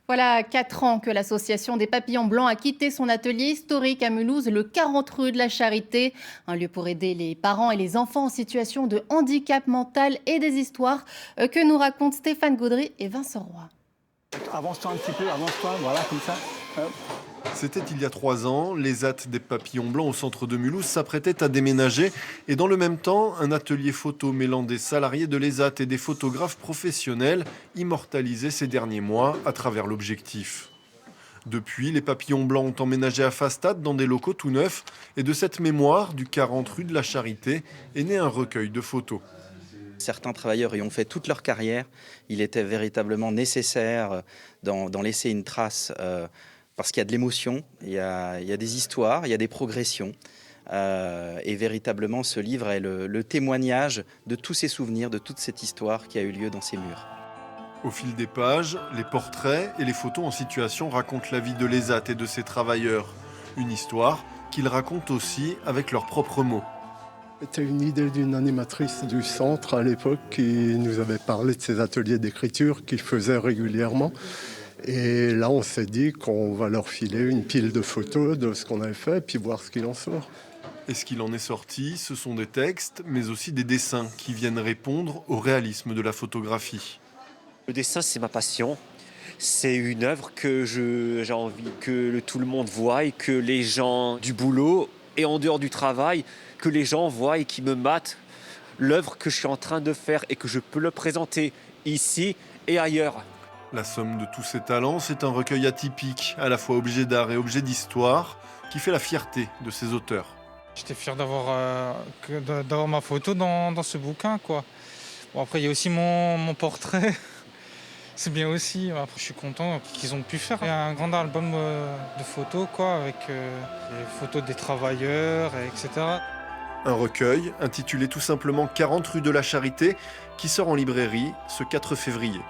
Voilà 4 ans que l'association des Papillons Blancs a quitté son atelier historique à Mulhouse, le 40 rue de la Charité. Un lieu pour aider les parents et les enfants en situation de handicap mental et des histoires que nous racontent Stéphane Gaudry et Vincent Roy. Avance-toi un petit peu, avance-toi, voilà, comme ça. Hop. C'était il y a 3 ans, les hâtes des Papillons Blancs au centre de Mulhouse s'apprêtaient à déménager et dans le même temps, un atelier photo mêlant des salariés de l'ESAT et des photographes professionnels immortalisait ces derniers mois à travers l'objectif. Depuis, les Papillons Blancs ont emménagé à Fastad dans des locaux tout neufs et de cette mémoire du 40 rue de la Charité est né un recueil de photos. Certains travailleurs y ont fait toute leur carrière. Il était véritablement nécessaire d'en laisser une trace parce qu'il y a de l'émotion, il y a des histoires, il y a des progressions. Et véritablement, ce livre est le témoignage de tous ces souvenirs, de toute cette histoire qui a eu lieu dans ces murs. Au fil des pages, les portraits et les photos en situation racontent la vie de l'ESAT et de ses travailleurs. Une histoire qu'ils racontent aussi avec leurs propres mots. C'était une idée d'une animatrice du centre à l'époque qui nous avait parlé de ses ateliers d'écriture qu'il faisait régulièrement. Et là, on s'est dit qu'on va leur filer une pile de photos de ce qu'on avait fait, puis voir ce qu'il en sort. Et ce qu'il en est sorti, ce sont des textes, mais aussi des dessins qui viennent répondre au réalisme de la photographie. Le dessin, c'est ma passion. C'est une œuvre que j'ai envie que tout le monde voie et que les gens du boulot et en dehors du travail, que les gens voient et qui me matent l'œuvre que je suis en train de faire et que je peux le présenter ici et ailleurs. La somme de tous ces talents, c'est un recueil atypique, à la fois objet d'art et objet d'histoire, qui fait la fierté de ses auteurs. J'étais fier d'avoir ma photo dans ce bouquin, quoi. Bon, après, il y a aussi mon portrait. C'est bien aussi. Après, je suis content qu'ils ont pu faire un grand album de photos, quoi, avec les photos des travailleurs, etc. Un recueil intitulé tout simplement 40 rue de la Charité, qui sort en librairie ce 4 février.